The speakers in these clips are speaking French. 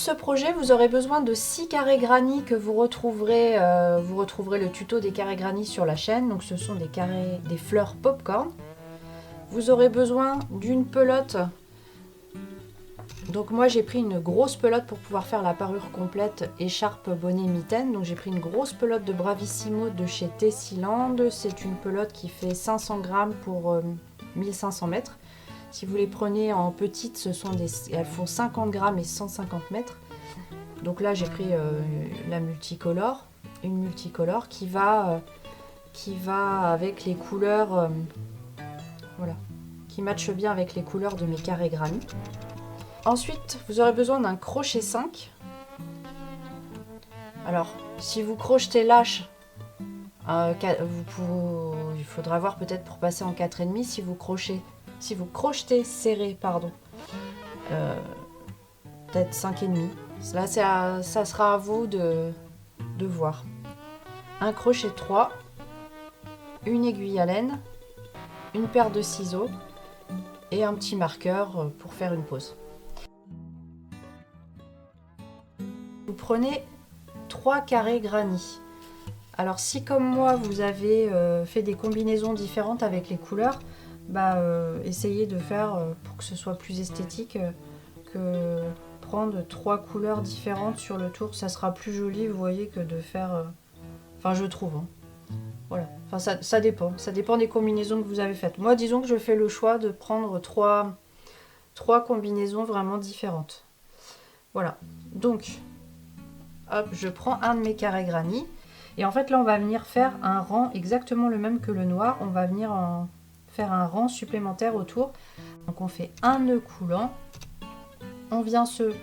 ce projet, vous aurez besoin de 6 carrés granit que vous retrouverez le tuto des carrés granit sur la chaîne. Donc ce sont des fleurs popcorn. Vous aurez besoin d'une pelote. Donc moi j'ai pris une grosse pelote pour pouvoir faire la parure complète écharpe, bonnet, mitaine. Donc j'ai pris une grosse pelote de Bravissimo de chez Tessiland. C'est une pelote qui fait 500 grammes pour 1500 mètres. Si vous les prenez en petites, elles font 50 grammes et 150 mètres. Donc là j'ai pris la multicolore, une multicolore qui va avec les couleurs, voilà, qui matche bien avec les couleurs de mes carrés granit. Ensuite, vous aurez besoin d'un crochet 5. Alors, si vous crochetez lâche, il faudra voir peut-être pour passer en 4,5. Si vous crochetez serré, pardon, peut-être 5,5. Là, ça sera à vous de voir. Un crochet 3, une aiguille à laine, une paire de ciseaux et un petit marqueur pour faire une pause. Vous prenez 3 carrés granit. Alors si comme moi vous avez fait des combinaisons différentes avec les couleurs, essayez de faire pour que ce soit plus esthétique que prendre 3 couleurs différentes sur le tour. Ça sera plus joli, vous voyez, que de faire... Enfin je trouve. Hein. Voilà. Enfin ça dépend. Ça dépend des combinaisons que vous avez faites. Moi disons que je fais le choix de prendre 3 combinaisons vraiment différentes. Voilà. Donc... Hop, je prends un de mes carrés granit et en fait là on va venir faire un rang exactement le même que le noir. On va venir faire un rang supplémentaire autour. Donc on fait un nœud coulant, on vient se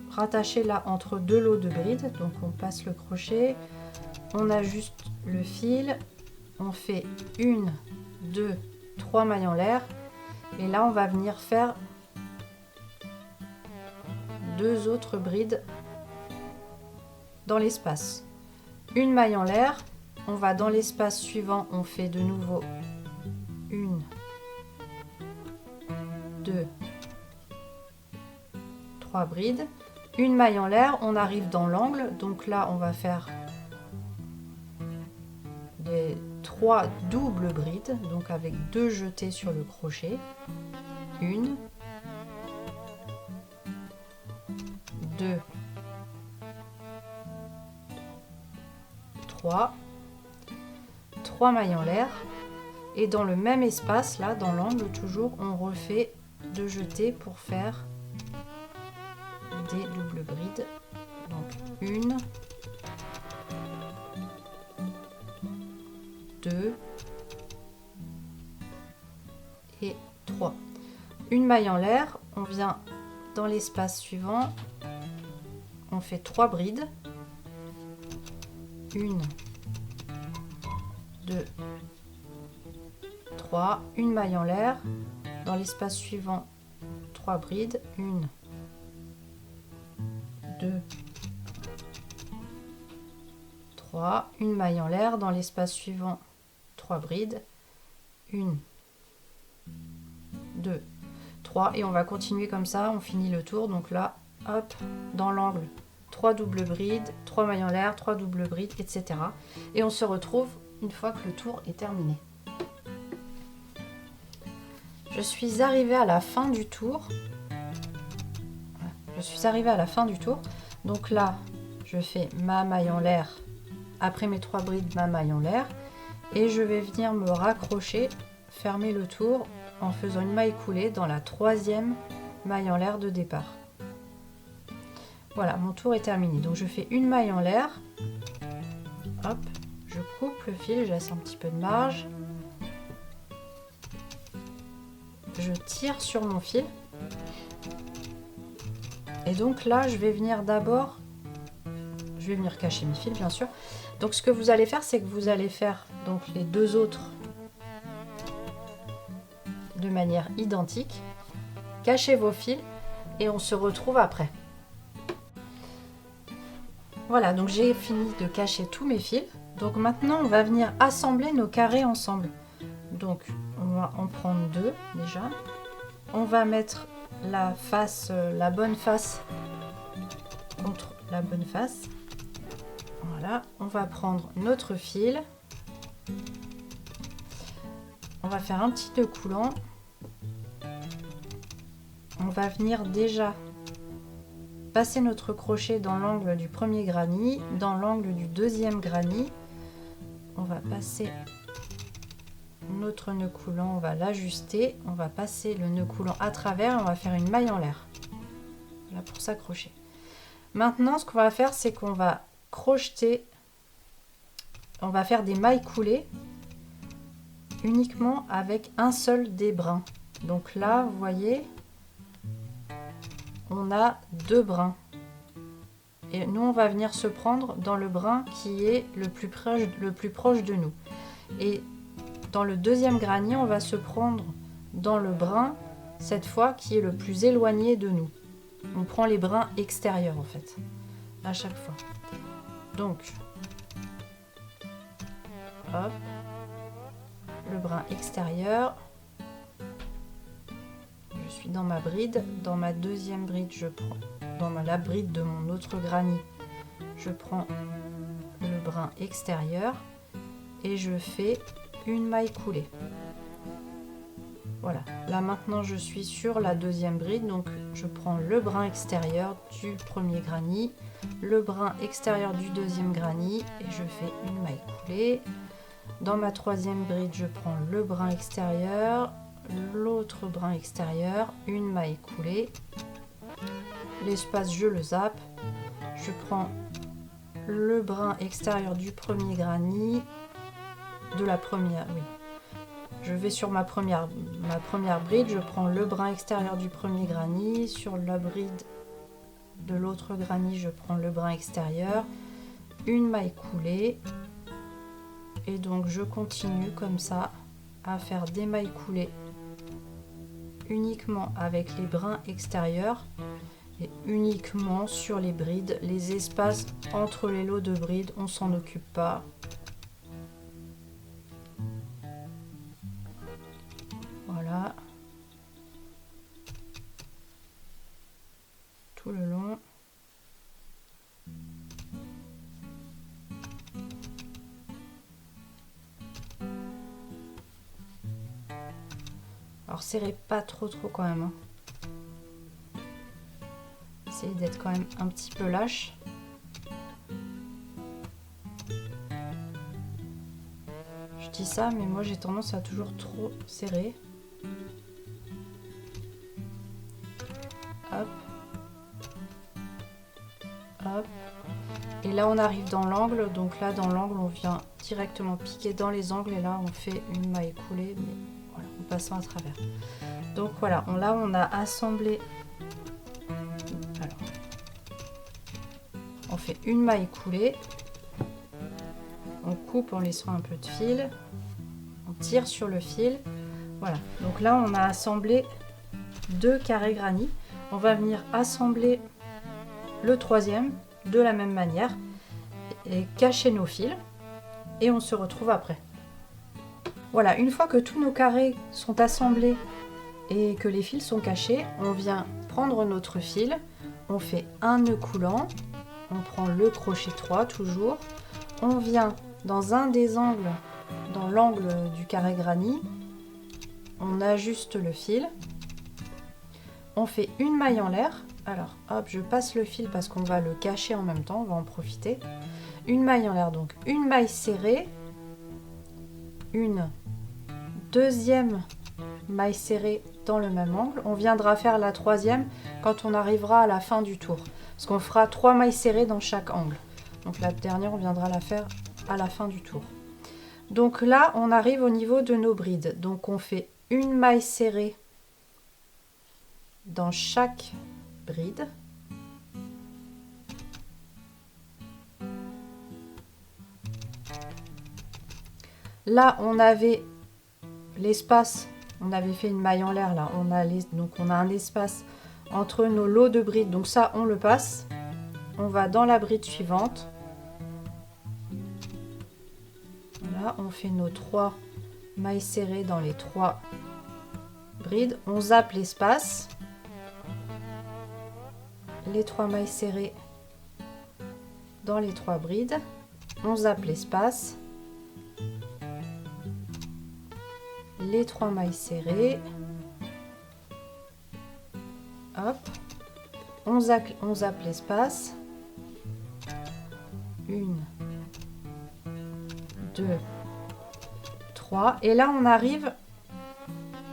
rattacher là entre deux lots de brides. Donc on passe le crochet, on ajuste le fil, on fait 1, 2, 3 mailles en l'air et là on va venir faire 2 autres brides dans l'espace. Une maille en l'air, on va dans l'espace suivant, on fait de nouveau 1, 2, 3 brides. Une maille en l'air, on arrive dans l'angle, donc là on va faire les 3 doubles brides, donc avec 2 jetés sur le crochet. 1, 2, 3 mailles en l'air et dans le même espace là dans l'angle toujours on refait 2 jetés pour faire des doubles brides. Donc 1, 2 et 3. Une maille en l'air, on vient dans l'espace suivant, on fait 3 brides. 1, 2, 3, une maille en l'air, dans l'espace suivant 3 brides, 1, 2, 3, une maille en l'air, dans l'espace suivant 3 brides, 1, 2, 3 et on va continuer comme ça, on finit le tour. Donc là, hop, dans l'angle 3 doubles brides, 3 mailles en l'air, 3 doubles brides, etc. Et on se retrouve une fois que le tour est terminé. Je suis arrivée à la fin du tour. Je suis arrivée à la fin du tour. Donc là, je fais ma maille en l'air. Après mes 3 brides, ma maille en l'air. Et je vais venir me raccrocher, fermer le tour en faisant une maille coulée dans la 3e maille en l'air de départ. Voilà, mon tour est terminé. Donc je fais une maille en l'air. Hop, je coupe le fil, je laisse un petit peu de marge. Je tire sur mon fil. Et donc là, je vais venir d'abord... Je vais venir cacher mes fils, bien sûr. Donc ce que vous allez faire, c'est que vous allez faire donc les 2 autres de manière identique. Cachez vos fils et on se retrouve après. Voilà, donc j'ai fini de cacher tous mes fils. Donc maintenant, on va venir assembler nos carrés ensemble. Donc, on va en prendre 2 déjà. On va mettre la face, la bonne face contre la bonne face. Voilà, on va prendre notre fil. On va faire un petit nœud coulant. On va venir déjà passer notre crochet dans l'angle du premier granit, dans l'angle du deuxième granit. On va passer notre nœud coulant, on va l'ajuster, on va passer le nœud coulant à travers et on va faire une maille en l'air. Voilà pour s'accrocher. Maintenant, ce qu'on va faire, c'est qu'on va crocheter, on va faire des mailles coulées uniquement avec un seul des brins. Donc là, vous voyez, on a 2 brins. Et nous, on va venir se prendre dans le brin qui est le plus proche de nous. Et dans le deuxième granit, on va se prendre dans le brin, cette fois, qui est le plus éloigné de nous. On prend les brins extérieurs, en fait, à chaque fois. Donc, hop, le brin extérieur. Je suis dans ma bride. Dans ma deuxième bride, je prends, dans la bride de mon autre granit, je prends le brin extérieur et je fais une maille coulée. Voilà, là maintenant je suis sur la deuxième bride, donc je prends le brin extérieur du premier granit, le brin extérieur du deuxième granit et je fais une maille coulée. Dans ma troisième bride, je prends le brin extérieur, l'autre brin extérieur, une maille coulée. L'espace, je le zappe. Je prends le brin extérieur du premier granit, de la première, oui. Je vais sur ma première bride, je prends le brin extérieur du premier granit, sur la bride de l'autre granit, je prends le brin extérieur, une maille coulée, et donc je continue comme ça à faire des mailles coulées uniquement avec les brins extérieurs et uniquement sur les brides. Les espaces entre les lots de brides, on s'en occupe pas. Voilà. Tout le long. Alors serrez pas trop quand même. Hein. Essayez d'être quand même un petit peu lâche. Je dis ça, mais moi j'ai tendance à toujours trop serrer. Hop. Hop. Et là on arrive dans l'angle, donc là dans l'angle on vient directement piquer dans les angles et là on fait une maille coulée, mais voilà, en passant à travers. Donc voilà, là on a assemblé. Alors, on fait une maille coulée, on coupe en laissant un peu de fil, on tire sur le fil. Voilà, donc là on a assemblé 2 carrés granit. On va venir assembler le troisième de la même manière et cacher nos fils et on se retrouve après. Voilà, une fois que tous nos carrés sont assemblés et que les fils sont cachés, on vient prendre notre fil, on fait un nœud coulant, on prend le crochet 3 toujours, on vient dans un des angles, dans l'angle du carré granit, on ajuste le fil, on fait une maille en l'air. Alors hop, je passe le fil parce qu'on va le cacher en même temps, on va en profiter. Une maille en l'air, donc une maille serrée, une deuxième maille serrée dans le même angle. On viendra faire la troisième quand on arrivera à la fin du tour, parce qu'on fera 3 mailles serrées dans chaque angle. Donc la dernière, on viendra la faire à la fin du tour. Donc là, on arrive au niveau de nos brides. Donc on fait une maille serrée dans chaque bride. Là, on avait l'espace, on avait fait une maille en l'air, là, donc on a un espace entre nos lots de brides, donc ça, on le passe. On va dans la bride suivante. Voilà, on fait nos 3 mailles serrées dans les 3 brides. On zappe l'espace. les 3 mailles serrées dans les 3 brides, on zappe l'espace, les 3 mailles serrées, hop, on zappe l'espace, 1, 2, 3, et là on arrive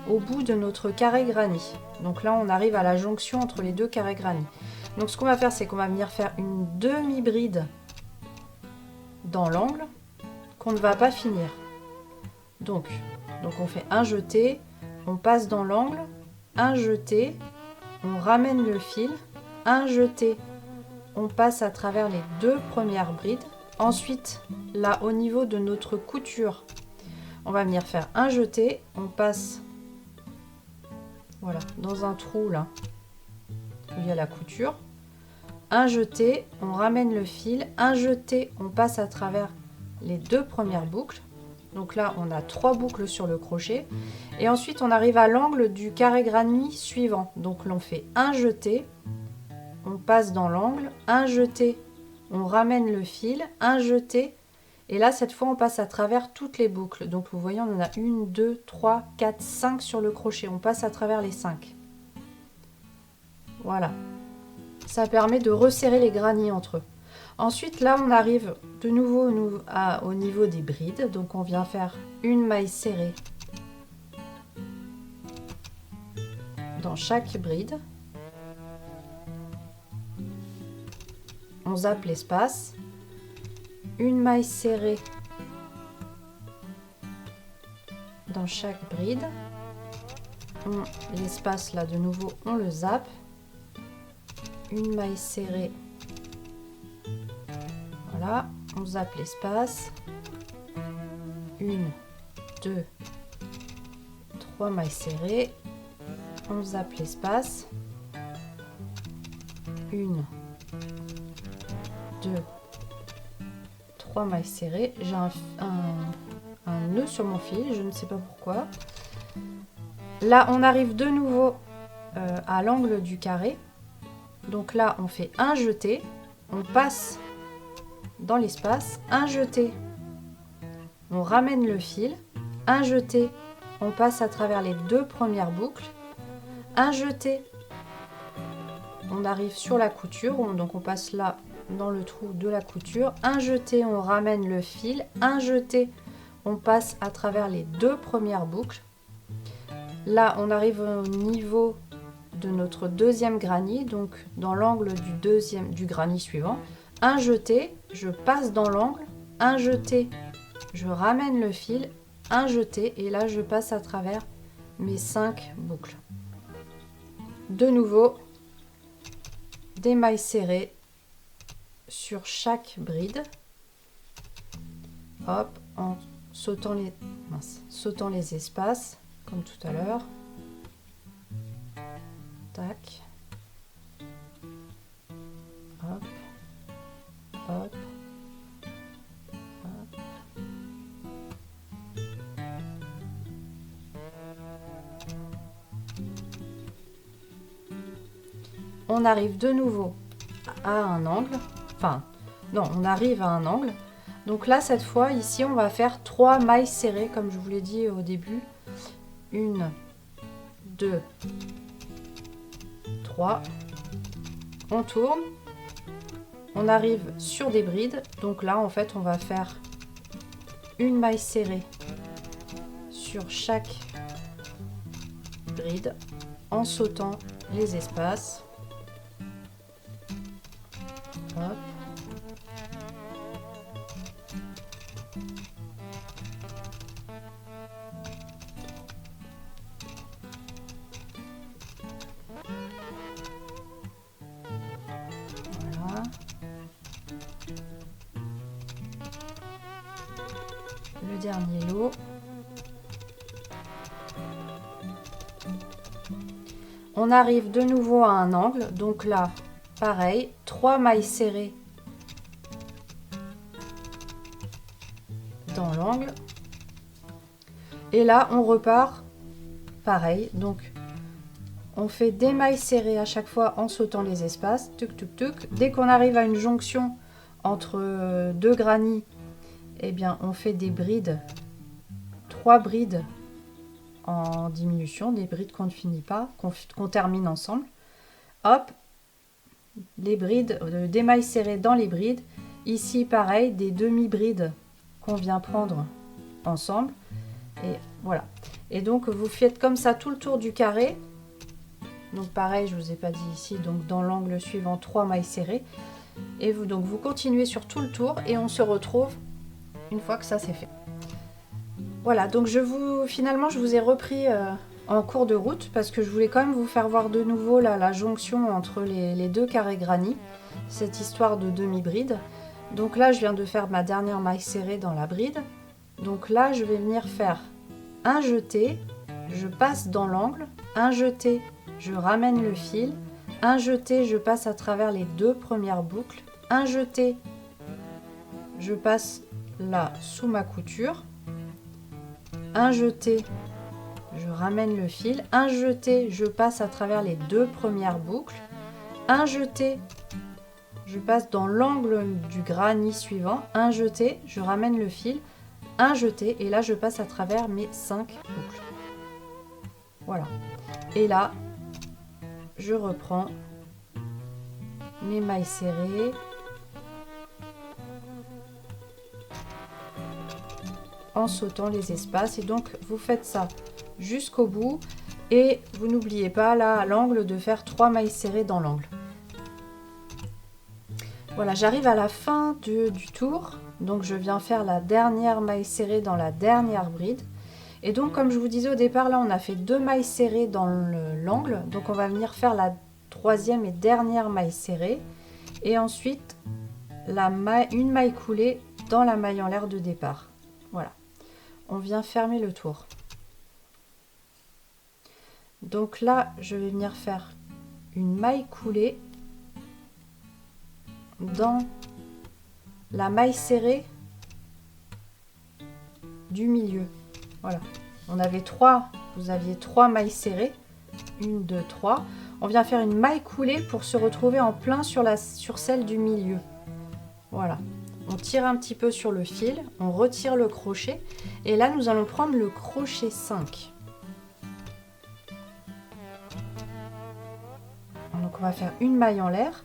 au bout de notre carré granit. Donc là on arrive à la jonction entre les deux carrés granit. Donc ce qu'on va faire, c'est qu'on va venir faire une demi-bride dans l'angle qu'on ne va pas finir. Donc on fait un jeté, on passe dans l'angle, un jeté, on ramène le fil, un jeté, on passe à travers les 2 premières brides. Ensuite, là au niveau de notre couture, on va venir faire un jeté, on passe voilà dans un trou là où il y a la couture, un jeté, on ramène le fil, un jeté, on passe à travers les 2 premières boucles. Donc là on a 3 boucles sur le crochet et ensuite on arrive à l'angle du carré granit suivant. Donc l'on fait un jeté, on passe dans l'angle, un jeté, on ramène le fil, un jeté, et là cette fois on passe à travers toutes les boucles. Donc vous voyez, on en a 1, 2, 3, 4, 5 sur le crochet, on passe à travers les 5. Voilà, ça permet de resserrer les granits entre eux. Ensuite là on arrive de nouveau au niveau des brides, donc on vient faire une maille serrée dans chaque bride, on zappe l'espace, une maille serrée dans chaque bride, l'espace là de nouveau on le zappe, une maille serrée, voilà, on zappe l'espace, 1, 2, 3 mailles serrées, on zappe l'espace, 1, 2, 3 mailles serrées, j'ai un nœud sur mon fil, je ne sais pas pourquoi. Là on arrive de nouveau à l'angle du carré, donc là on fait un jeté, on passe dans l'espace, un jeté, on ramène le fil, un jeté, on passe à travers les 2 premières boucles, un jeté, on arrive sur la couture, donc on passe là dans le trou de la couture, un jeté, on ramène le fil, un jeté, on passe à travers les 2 premières boucles. Là on arrive au niveau de notre deuxième granit, donc dans l'angle du granit suivant, un jeté, je passe dans l'angle, un jeté, je ramène le fil, un jeté, et là je passe à travers mes 5 boucles. De nouveau des mailles serrées sur chaque bride, hop, en sautant les espaces comme tout à l'heure, tac, hop, hop, hop. On arrive de nouveau à un angle, enfin non, on arrive à un angle. Donc là cette fois ici on va faire 3 mailles serrées comme je vous l'ai dit au début, 1, 2, 3, on tourne, on arrive sur des brides, donc là en fait on va faire une maille serrée sur chaque bride en sautant les espaces, hop. Voilà. Le dernier lot. On arrive de nouveau à un angle, donc là, pareil, 3 mailles serrées dans l'angle. Et là, on repart pareil, donc On fait des mailles serrées à chaque fois en sautant les espaces. Tuc, tuc, tuc. Dès qu'on arrive à une jonction entre deux granits, eh bien, on fait des brides, 3 brides en diminution, des brides qu'on ne finit pas, qu'on termine ensemble. Hop, les brides, des mailles serrées dans les brides. Ici, pareil, des demi-brides qu'on vient prendre ensemble. Et voilà. Et donc, vous faites comme ça tout le tour du carré. Donc, pareil, je ne vous ai pas dit ici, donc dans l'angle suivant, 3 mailles serrées. Et vous continuez sur tout le tour et on se retrouve une fois que ça c'est fait. Voilà, donc finalement, je vous ai repris en cours de route parce que je voulais quand même vous faire voir de nouveau là, la jonction entre les deux carrés granit, cette histoire de demi-bride. Donc là, je viens de faire ma dernière maille serrée dans la bride. Donc là, je vais venir faire un jeté, je passe dans l'angle, un jeté, je ramène le fil, un jeté, je passe à travers les 2 premières boucles, un jeté, je passe là sous ma couture, un jeté, je ramène le fil, un jeté, je passe à travers les 2 premières boucles, un jeté, je passe dans l'angle du granit suivant, un jeté, je ramène le fil, un jeté, et là je passe à travers mes 5 boucles. Voilà. Et là, je reprends mes mailles serrées. En sautant les espaces, et donc vous faites ça jusqu'au bout et vous n'oubliez pas là à l'angle de faire 3 mailles serrées dans l'angle. Voilà, j'arrive à la fin du tour, donc je viens faire la dernière maille serrée dans la dernière bride. Et donc comme je vous disais au départ, là on a fait 2 mailles serrées dans l'angle, donc on va venir faire la 3e et dernière maille serrée et ensuite une maille coulée dans la maille en l'air de départ. Voilà. On vient fermer le tour. Donc là, je vais venir faire une maille coulée dans la maille serrée du milieu. Voilà. On avait 3, vous aviez 3 mailles serrées. 1, 2, 3. On vient faire une maille coulée pour se retrouver en plein sur celle du milieu. Voilà. On tire un petit peu sur le fil, on retire le crochet et là nous allons prendre le crochet 5. Donc on va faire une maille en l'air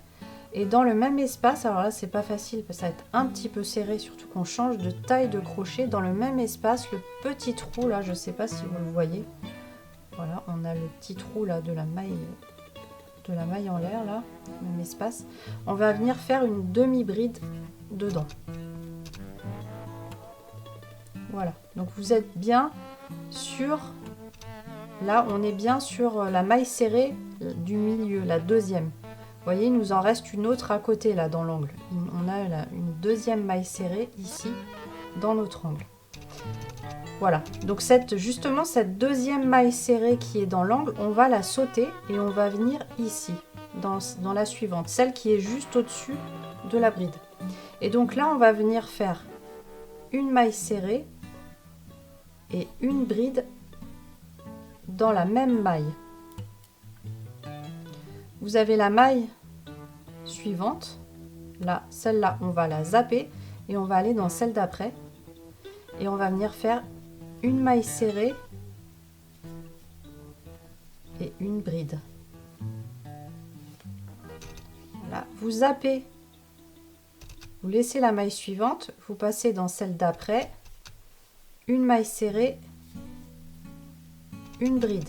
et dans le même espace, alors là c'est pas facile parce que ça va être un petit peu serré, surtout qu'on change de taille de crochet, dans le même espace le petit trou là, je sais pas si vous le voyez, voilà, on a le petit trou là de la maille en l'air là, même espace, on va venir faire une demi-bride dedans. Voilà, donc vous êtes bien sur, là on est bien sur la maille serrée du milieu, la 2e. Vous voyez, il nous en reste une autre à côté là dans l'angle. On a une 2e maille serrée ici dans notre angle. Voilà, donc justement cette 2e maille serrée qui est dans l'angle, on va la sauter et on va venir ici, dans la suivante, celle qui est juste au-dessus de la bride. Et donc là, on va venir faire une maille serrée et une bride dans la même maille. Vous avez la maille suivante, là, celle-là, on va la zapper et on va aller dans celle d'après. Et on va venir faire une maille serrée et une bride. Voilà, vous zappez. Vous laissez la maille suivante, vous passez dans celle d'après, une maille serrée, une bride.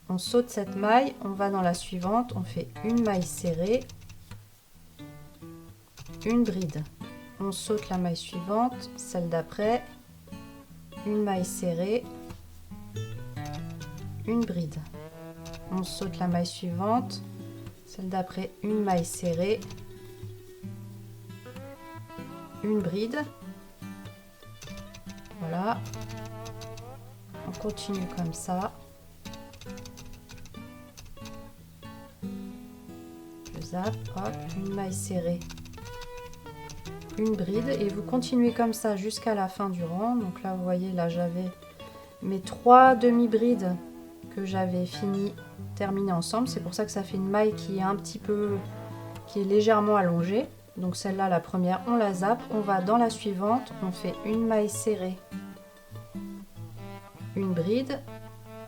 On saute cette maille, on va dans la suivante, on fait une maille serrée, une bride. On saute la maille suivante, celle d'après, une maille serrée, une bride. On saute la maille suivante, celle d'après, une maille serrée, une bride. Voilà, on continue comme ça. Je zappe, hop, une maille serrée, une bride, et vous continuez comme ça jusqu'à la fin du rang. Donc là vous voyez, là j'avais mes 3 demi-brides que j'avais terminé ensemble. C'est pour ça que ça fait une maille qui est qui est légèrement allongée. Donc celle-là, la première, on la zappe. On va dans la suivante, on fait une maille serrée, une bride,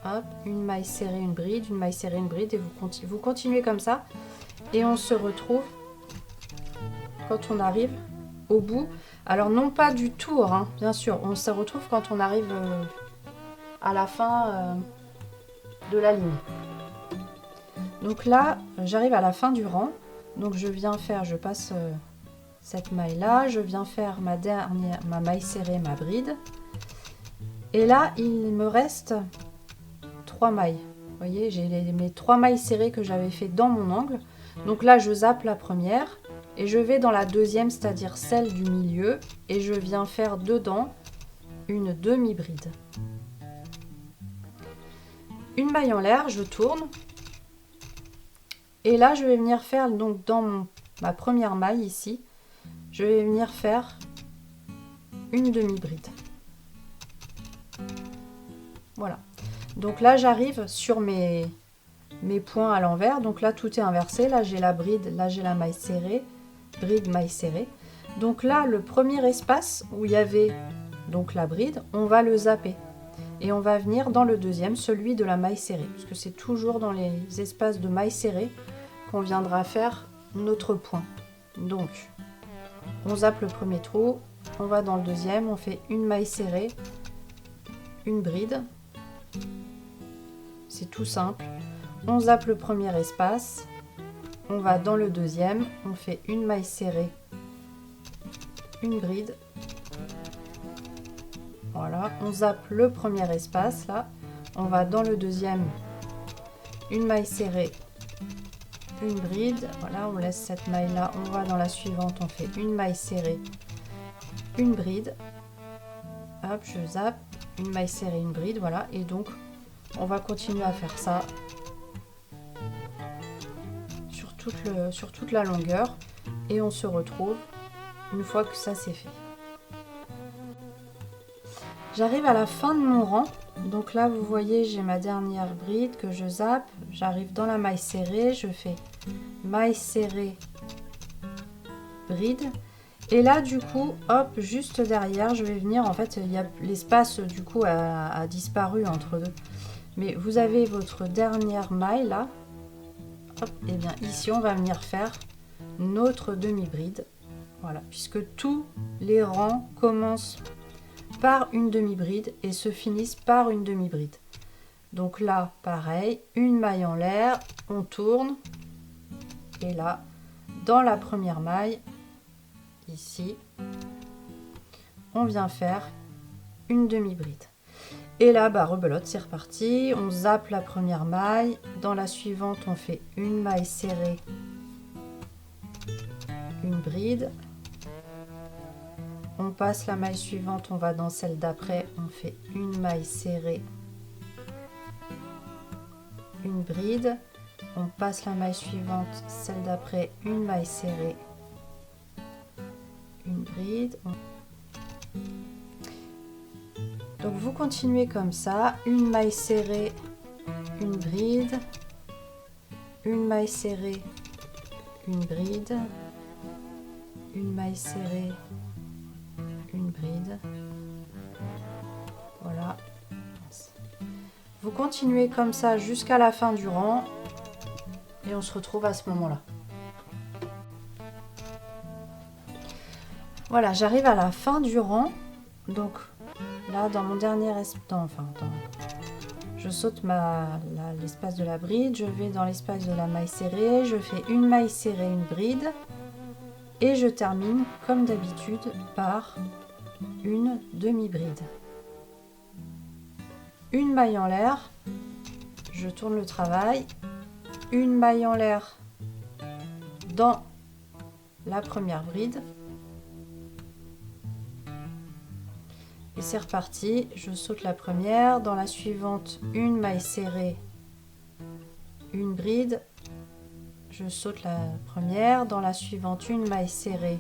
hop, une maille serrée, une bride, une maille serrée, une bride, et vous continuez comme ça. Et on se retrouve quand on arrive au bout. Alors non pas du tour, hein, bien sûr, on se retrouve quand on arrive à la fin de la ligne. Donc là, j'arrive à la fin du rang. Donc je passe cette maille là, je viens faire ma maille serrée, ma bride. Et là, il me reste 3 mailles. Vous voyez, j'ai mes 3 mailles serrées que j'avais fait dans mon angle. Donc là, je zappe la première et je vais dans la deuxième, c'est-à-dire celle du milieu, et je viens faire dedans une demi-bride. Une maille en l'air, je tourne. Et là, je vais venir faire, donc dans ma première maille ici, je vais venir faire une demi-bride. Voilà. Donc là, j'arrive sur mes points à l'envers. Donc là, tout est inversé. Là, j'ai la bride, là, j'ai la maille serrée. Bride, maille serrée. Donc là, le premier espace où il y avait donc la bride, on va le zapper. Et on va venir dans le deuxième, celui de la maille serrée. Parce que c'est toujours dans les espaces de maille serrée qu'on viendra faire notre point. Donc, on zappe le premier trou, on va dans le deuxième, on fait une maille serrée, une bride. C'est tout simple. On zappe le premier espace, on va dans le deuxième, on fait une maille serrée, une bride. Voilà, on zappe le premier espace là, on va dans le deuxième, une maille serrée, une bride. Voilà, on laisse cette maille là, on va dans la suivante, on fait une maille serrée, une bride. Hop, je zappe, une maille serrée, une bride, voilà. Et donc, on va continuer à faire ça sur toute la longueur. Et on se retrouve une fois que ça c'est fait. J'arrive à la fin de mon rang. Donc là, vous voyez, j'ai ma dernière bride que je zappe. J'arrive dans la maille serrée, je fais maille serrée, bride. Et là, du coup, hop, juste derrière, je vais venir, en fait, il y a l'espace, du coup, a disparu entre deux. Mais vous avez votre dernière maille, là. Hop, et bien ici, on va venir faire notre demi-bride. Voilà, puisque tous les rangs commencent par une demi-bride et se finissent par une demi-bride. Donc là, pareil, une maille en l'air, on tourne. Et là, dans la première maille, ici, on vient faire une demi-bride. Et là, bah, rebelote, c'est reparti. On zappe la première maille. Dans la suivante, on fait une maille serrée, une bride. On passe la maille suivante, on va dans celle d'après, on fait une maille serrée, une bride. On passe la maille suivante, celle d'après, une maille serrée, une bride. Donc vous continuez comme ça, une maille serrée, une bride, une maille serrée, une bride, une maille serrée, une bride. Voilà. Vous continuez comme ça jusqu'à la fin du rang et on se retrouve à ce moment-là. Voilà, j'arrive à la fin du rang. Donc là, dans mon dernier espace, je saute l'espace de la bride, je vais dans l'espace de la maille serrée, je fais une maille serrée, une bride et je termine comme d'habitude par une demi-bride. Une maille en l'air, je tourne le travail, une maille en l'air dans la première bride. Et c'est reparti, je saute la première, dans la suivante, une maille serrée, une bride, je saute la première, dans la suivante, une maille serrée,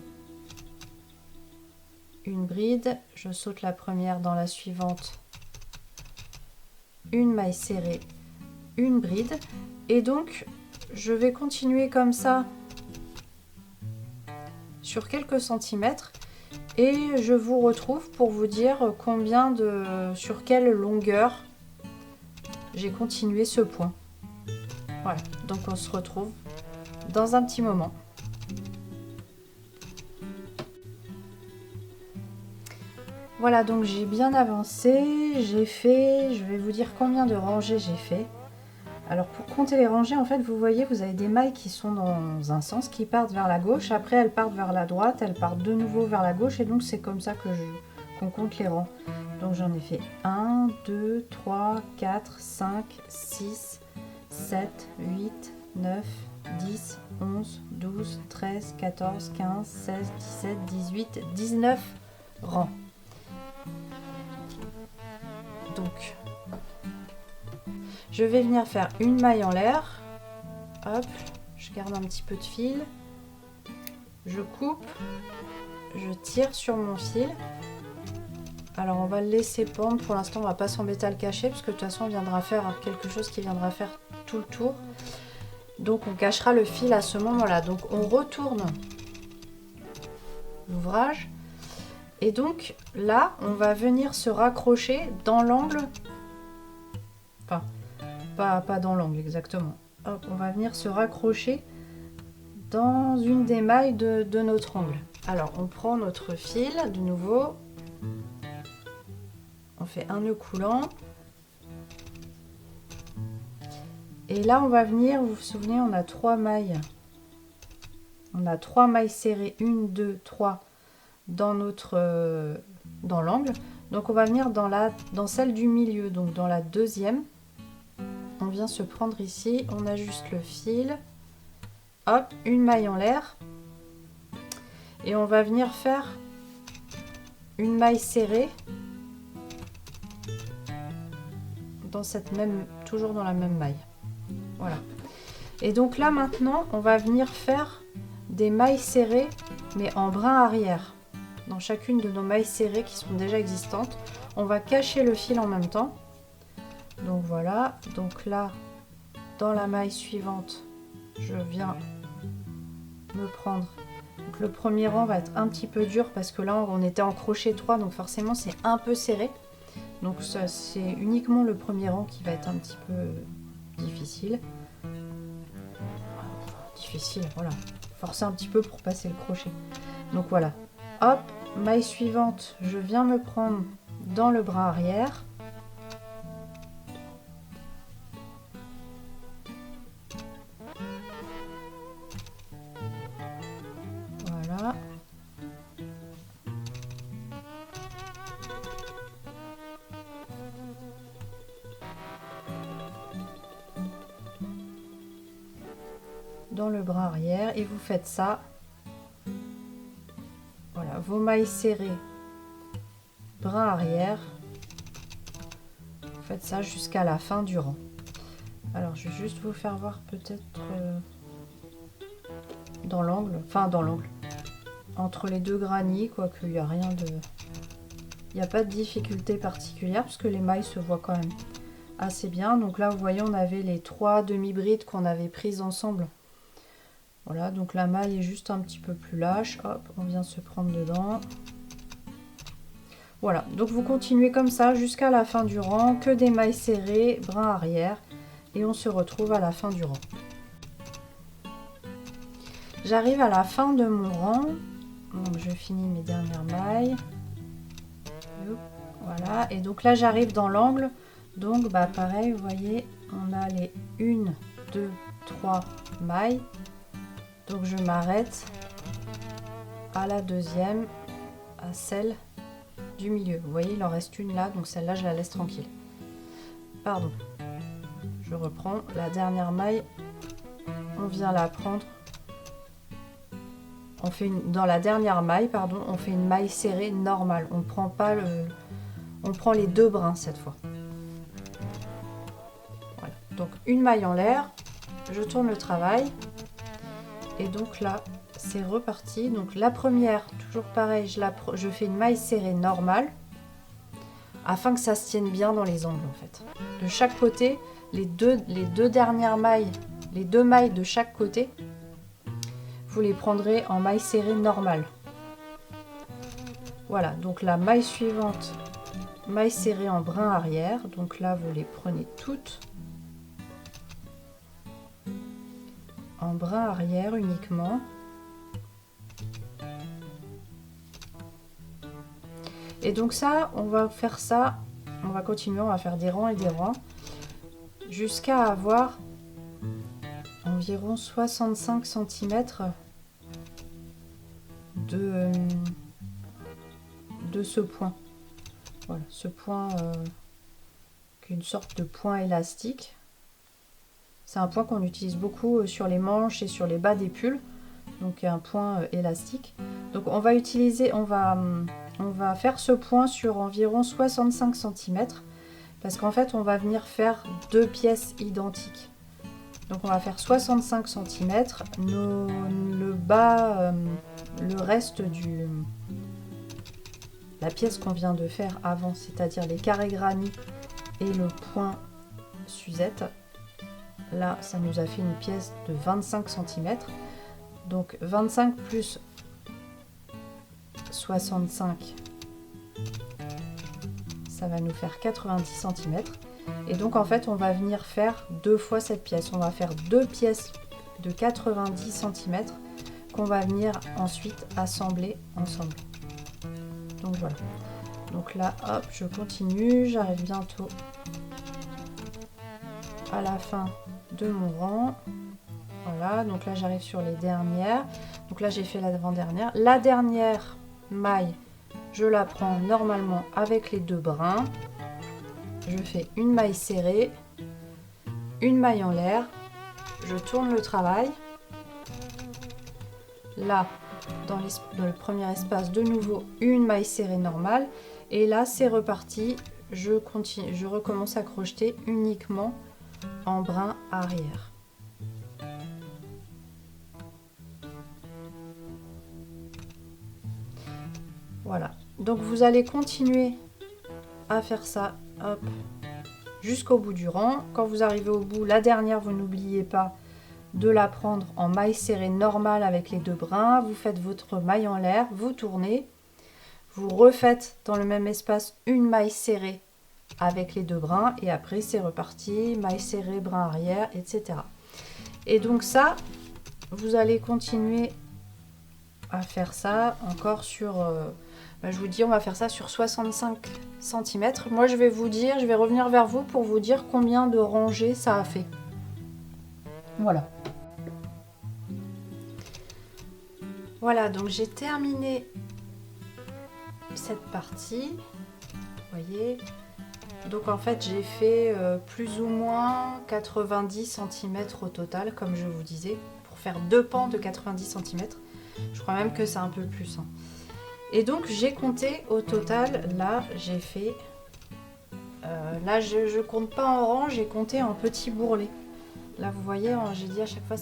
une bride, je saute la première, dans la suivante, une maille serrée, une bride. Et donc je vais continuer comme ça sur quelques centimètres et je vous retrouve pour vous dire sur quelle longueur j'ai continué ce point. Voilà, donc on se retrouve dans un petit moment. Voilà, donc j'ai bien avancé, je vais vous dire combien de rangées j'ai fait. Alors pour compter les rangées, en fait, vous voyez, vous avez des mailles qui sont dans un sens, qui partent vers la gauche, après elles partent vers la droite, elles partent de nouveau vers la gauche, et donc c'est comme ça qu'on compte les rangs. Donc j'en ai fait 1, 2, 3, 4, 5, 6, 7, 8, 9, 10, 11, 12, 13, 14, 15, 16, 17, 18, 19 rangs. Donc, je vais venir faire une maille en l'air. Hop, je garde un petit peu de fil. Je coupe, je tire sur mon fil. Alors, on va le laisser pendre. Pour l'instant, on va pas s'embêter à le cacher parce que de toute façon, on viendra faire quelque chose qui viendra faire tout le tour. Donc, on cachera le fil à ce moment-là. Donc, on retourne l'ouvrage. Et donc là, on va venir se raccrocher dans l'angle, enfin, pas dans l'angle exactement. Hop, on va venir se raccrocher dans une des mailles de notre angle. Alors, on prend notre fil de nouveau, on fait un nœud coulant. Et là, on va venir, vous vous souvenez, on a 3 mailles. On a 3 mailles serrées, 1, 2, 3. Dans l'angle, donc on va venir dans celle du milieu, donc dans la deuxième, on vient se prendre ici, on ajuste le fil, hop, une maille en l'air, et on va venir faire une maille serrée dans toujours dans la même maille. Voilà. Et donc là maintenant, on va venir faire des mailles serrées, mais en brin arrière. Dans chacune de nos mailles serrées qui sont déjà existantes, on va cacher le fil en même temps. Donc voilà, donc là, dans la maille suivante, je viens me prendre. Donc le premier rang va être un petit peu dur parce que là, on était en crochet 3, donc forcément, c'est un peu serré. Donc ça, c'est uniquement le premier rang qui va être un petit peu difficile. Difficile, voilà. Forcer un petit peu pour passer le crochet. Donc voilà. Hop, maille suivante, je viens me prendre dans le bras arrière. Voilà. Dans le bras arrière et vous faites ça. Voilà, vos mailles serrées, bras arrière. Vous faites ça jusqu'à la fin du rang. Alors, je vais juste vous faire voir peut-être dans l'angle, entre les deux granits, quoique il n'y a rien de... Il n'y a pas de difficulté particulière parce que les mailles se voient quand même assez bien. Donc là, vous voyez, on avait les 3 demi-brides qu'on avait prises ensemble. Voilà, donc la maille est juste un petit peu plus lâche. Hop, on vient se prendre dedans. Voilà, donc vous continuez comme ça jusqu'à la fin du rang, que des mailles serrées, brin arrière. Et on se retrouve à la fin du rang. J'arrive à la fin de mon rang. Donc je finis mes dernières mailles. Voilà, et donc là j'arrive dans l'angle. Donc bah pareil, vous voyez, on a les 1, 2, 3 mailles. Donc je m'arrête à la deuxième, à celle du milieu. Vous voyez, il en reste une là, donc celle-là, je la laisse tranquille. Pardon. Je reprends la dernière maille. On vient la prendre. On fait dans la dernière maille, pardon, on fait une maille serrée normale. On prend pas on prend les 2 brins cette fois. Voilà. Donc une maille en l'air. Je tourne le travail. Et donc là, c'est reparti. Donc la première, toujours pareil, je fais une maille serrée normale afin que ça se tienne bien dans les angles en fait. De chaque côté, les deux dernières mailles, les 2 mailles de chaque côté, vous les prendrez en maille serrée normale. Voilà, donc la maille suivante, maille serrée en brin arrière, donc là vous les prenez toutes en brin arrière uniquement. Et donc ça, on va faire ça, on va continuer, on va faire des rangs et des rangs jusqu'à avoir environ 65 cm de ce point. Voilà, ce point qui est une sorte de point élastique. C'est un point qu'on utilise beaucoup sur les manches et sur les bas des pulls, donc un point élastique. Donc on va utiliser, on va faire ce point sur environ 65 cm parce qu'en fait on va venir faire 2 pièces identiques. Donc on va faire 65 cm, le bas, le reste la pièce qu'on vient de faire avant, c'est-à-dire les carrés granit et le point Suzette. Là, ça nous a fait une pièce de 25 cm. Donc 25 plus 65, ça va nous faire 90 cm. Et donc en fait, on va venir faire 2 fois cette pièce. On va faire 2 pièces de 90 cm qu'on va venir ensuite assembler ensemble. Donc voilà. Donc là, hop, je continue. J'arrive bientôt à la fin de mon rang. Voilà, donc là j'arrive sur les dernières. Donc là j'ai fait l'avant-dernière. La dernière maille, je la prends normalement avec les 2 brins. Je fais une maille serrée, une maille en l'air. Je tourne le travail. Là, dans le premier espace, de nouveau une maille serrée normale. Et là c'est reparti. Je continue, je recommence à crocheter uniquement en brin arrière. Voilà, donc vous allez continuer à faire ça, hop, jusqu'au bout du rang. Quand vous arrivez au bout, la dernière, vous n'oubliez pas de la prendre en maille serrée normale avec les 2 brins. Vous faites votre maille en l'air, vous tournez, vous refaites dans le même espace une maille serrée avec les 2 brins et après c'est reparti, maille serrée, brin arrière, etc. Et donc ça, vous allez continuer à faire ça encore sur... je vous dis, on va faire ça sur 65 cm. Moi, je vais vous dire, je vais revenir vers vous pour vous dire combien de rangées ça a fait. Voilà. Voilà, donc j'ai terminé cette partie. Vous voyez. Donc en fait, j'ai fait plus ou moins 90 cm au total, comme je vous disais, pour faire 2 pans de 90 cm. Je crois même que c'est un peu plus. Hein. Et donc j'ai compté au total, là j'ai fait, là je compte pas en rang, j'ai compté en petits bourrelets. Là vous voyez, j'ai dit à chaque fois,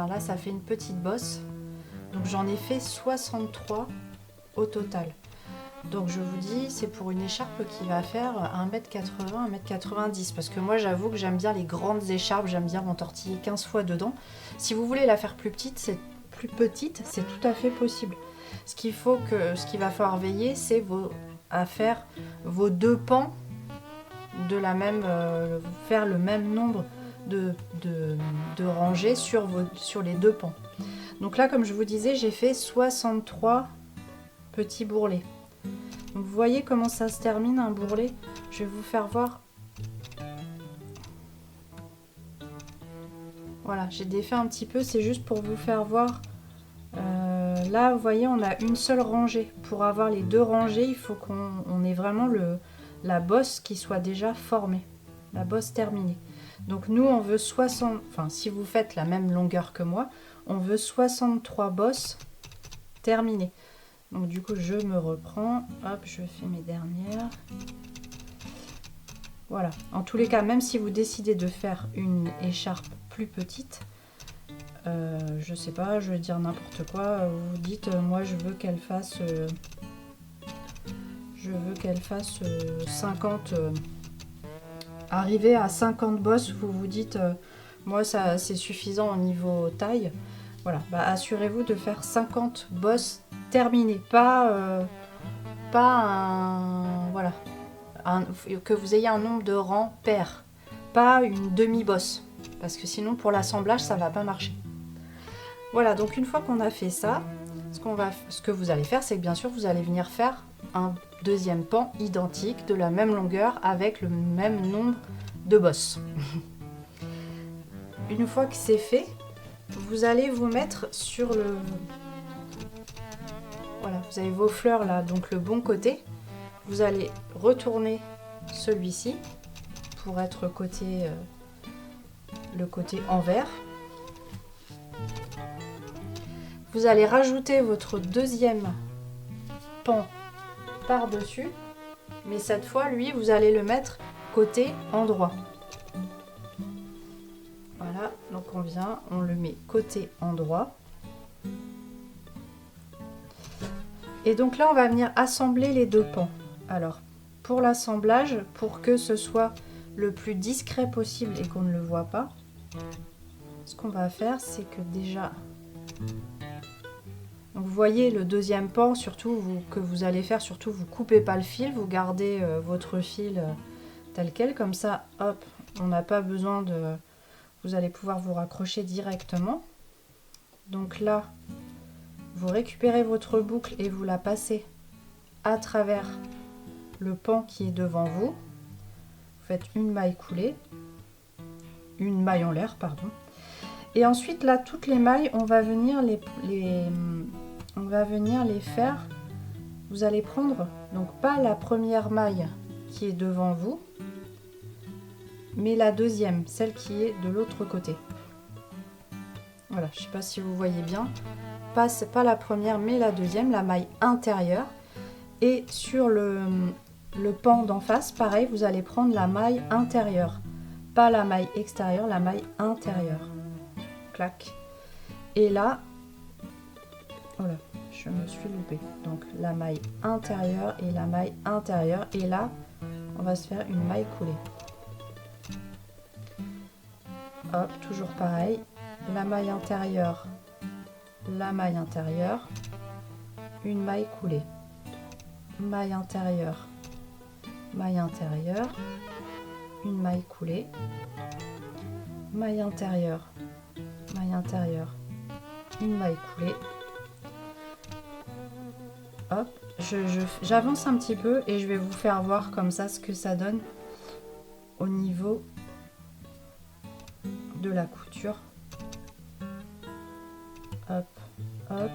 là ça fait une petite bosse. Donc j'en ai fait 63 au total. Donc je vous dis, c'est pour une écharpe qui va faire 1m80, 1m90. Parce que moi j'avoue que j'aime bien les grandes écharpes, j'aime bien m'entortiller 15 fois dedans. Si vous voulez la faire plus petite, c'est tout à fait possible. Ce qu'il va falloir veiller, c'est à faire vos 2 pans de la même, faire le même nombre de rangées sur les 2 pans. Donc là, comme je vous disais, j'ai fait 63 petits bourrelets. Donc vous voyez comment ça se termine un bourrelet. Je vais vous faire voir. Voilà, j'ai défait un petit peu, c'est juste pour vous faire voir. Là, vous voyez, on a une seule rangée. Pour avoir les 2 rangées, il faut qu'on ait vraiment la bosse qui soit déjà formée, la bosse terminée. Donc nous, on veut 60, enfin si vous faites la même longueur que moi, on veut 63 bosses terminées. Donc du coup, je me reprends, hop, je fais mes dernières. Voilà, en tous les cas, même si vous décidez de faire une écharpe plus petite, je sais pas, je vais dire n'importe quoi, vous dites, moi je veux qu'elle fasse 50 arrivé à 50 bosses, vous vous dites moi ça c'est suffisant au niveau taille. Voilà, bah, assurez-vous de faire 50 bosses terminées, pas voilà, que vous ayez un nombre de rangs pair, pas une demi-bosse, parce que sinon pour l'assemblage ça va pas marcher. Voilà, donc une fois qu'on a fait ça, ce que vous allez faire, c'est que bien sûr vous allez venir faire un deuxième pan identique de la même longueur avec le même nombre de bosses. Une fois que c'est fait, vous allez vous mettre sur le... Voilà, vous avez vos fleurs là, donc le bon côté. Vous allez retourner celui-ci pour être côté, le côté envers. Vous allez rajouter votre deuxième pan par-dessus, mais cette fois, lui, vous allez le mettre côté endroit. Voilà, donc on vient, on le met côté endroit. Et donc là, on va venir assembler les deux pans. Alors, pour l'assemblage, pour que ce soit le plus discret possible et qu'on ne le voit pas, ce qu'on va faire, c'est que déjà... Donc vous voyez le deuxième pan, surtout que vous allez faire, surtout vous coupez pas le fil, vous gardez votre fil tel quel, comme ça, hop, on n'a pas besoin de... Vous allez pouvoir vous raccrocher directement. Donc là, vous récupérez votre boucle et vous la passez à travers le pan qui est devant vous. Vous faites une maille coulée, une maille en l'air, pardon. Et ensuite là, toutes les mailles, on va venir les faire. Vous allez prendre, donc pas la première maille qui est devant vous, mais la deuxième, celle qui est de l'autre côté. Voilà, je ne sais pas si vous voyez bien. C'est pas la première, mais la deuxième, la maille intérieure. Et sur le pan d'en face, pareil, vous allez prendre la maille intérieure. Pas la maille extérieure, la maille intérieure. Clac. Et là, voilà, je me suis loupée. Donc la maille intérieure et la maille intérieure. Et là, on va se faire une maille coulée. Hop, toujours pareil. La maille intérieure, une maille coulée. Maille intérieure, une maille coulée. Maille intérieure, une maille coulée. Hop, j'avance un petit peu et je vais vous faire voir comme ça ce que ça donne au niveau de la couture. Hop, hop.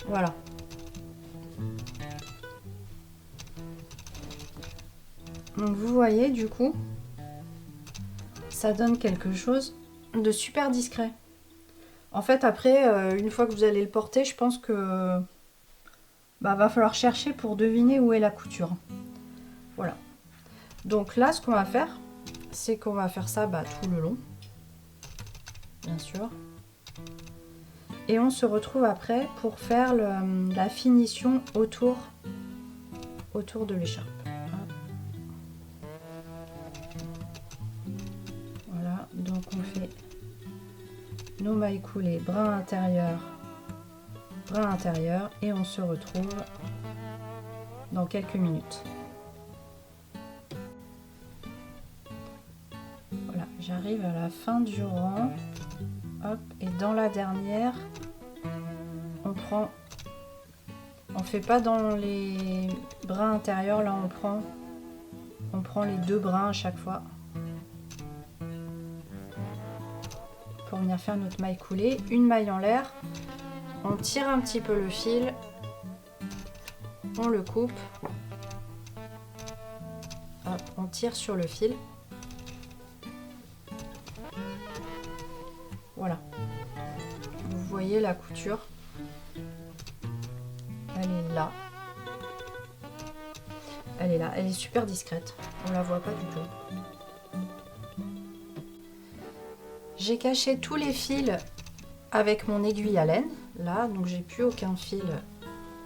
Voilà. Donc vous voyez du coup, ça donne quelque chose de super discret. En fait après, une fois que vous allez le porter, je pense que va falloir chercher pour deviner où est la couture. Voilà. Donc là, ce qu'on va faire, c'est qu'on va faire ça tout le long, bien sûr. Et on se retrouve après pour faire la finition autour de l'écharpe. Voilà, donc on fait nos mailles coulées, brin intérieur, et on se retrouve dans quelques minutes. Voilà, j'arrive à la fin du rang. Hop, et dans la dernière, on fait pas dans les brins intérieurs, là on prend les deux brins à chaque fois pour venir faire notre maille coulée. Une maille en l'air, on tire un petit peu le fil, on le coupe, hop, on tire sur le fil. Voilà, vous voyez la couture, elle est là, elle est super discrète, on la voit pas du tout. J'ai caché tous les fils avec mon aiguille à laine, là, donc j'ai plus aucun fil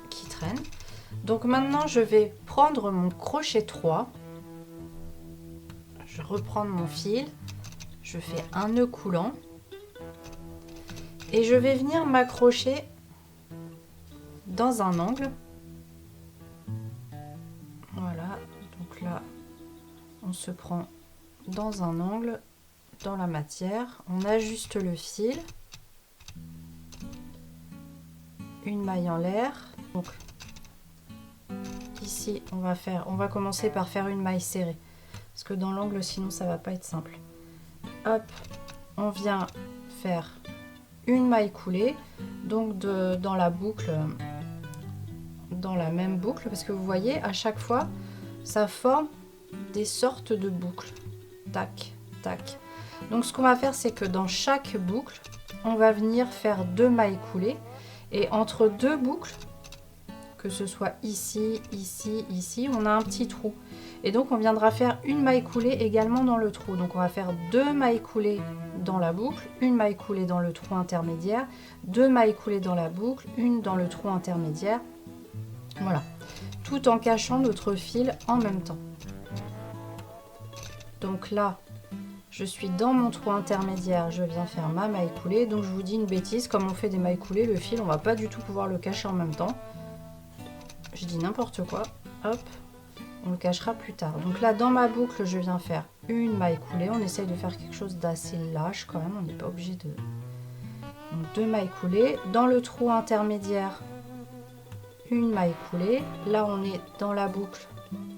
qui traîne. Donc maintenant je vais prendre mon crochet 3, je reprends mon fil, je fais un nœud coulant et je vais venir m'accrocher dans un angle. Voilà, donc là on se prend dans un angle dans la matière, on ajuste le fil, une maille en l'air. Donc ici on va commencer par faire une maille serrée parce que dans l'angle sinon ça va pas être simple. Hop, on vient faire une maille coulée, donc dans la boucle, dans la même boucle, parce que vous voyez à chaque fois ça forme des sortes de boucles, tac tac. Donc ce qu'on va faire, c'est que dans chaque boucle on va venir faire 2 mailles coulées, et entre 2 boucles, que ce soit ici, ici, ici, on a un petit trou, et donc on viendra faire une maille coulée également dans le trou. Donc on va faire 2 mailles coulées dans la boucle, une maille coulée dans le trou intermédiaire, 2 mailles coulées dans la boucle, une dans le trou intermédiaire, voilà, tout en cachant notre fil en même temps. Donc là je suis dans mon trou intermédiaire, je viens faire ma maille coulée. Donc je vous dis une bêtise, comme on fait des mailles coulées, le fil on va pas du tout pouvoir le cacher en même temps. Je dis n'importe quoi, hop, on le cachera plus tard. Donc là dans ma boucle je viens faire une maille coulée, on essaye de faire quelque chose d'assez lâche quand même, on n'est pas obligé de... Donc 2 mailles coulées, dans le trou intermédiaire, une maille coulée, là on est dans la boucle,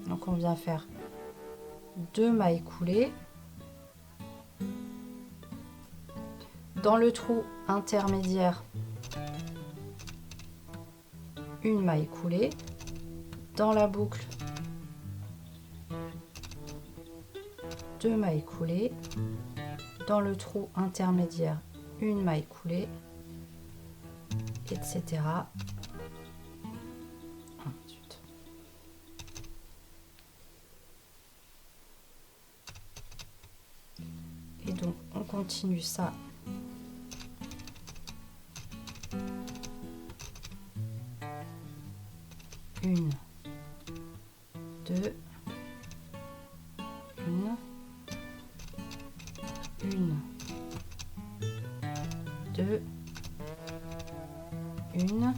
donc on vient faire 2 mailles coulées. Dans le trou intermédiaire, une maille coulée, dans la boucle, 2 mailles coulées, dans le trou intermédiaire, une maille coulée, etc. Ensuite. Et donc on continue ça. Une, 2, une, 2, une.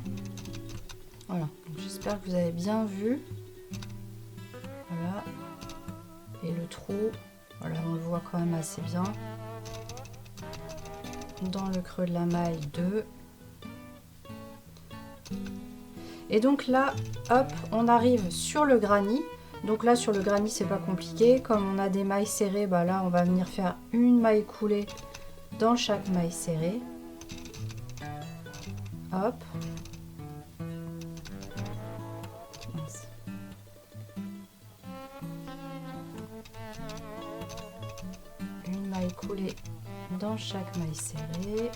Voilà, j'espère que vous avez bien vu. Voilà, et le trou, voilà, on le voit quand même assez bien. Dans le creux de la maille, 2. Et donc là, hop, on arrive sur le granit. Donc là, sur le granit, c'est pas compliqué. Comme on a des mailles serrées, bah là, on va venir faire une maille coulée dans chaque maille serrée. Hop. Mince. Une maille coulée dans chaque maille serrée.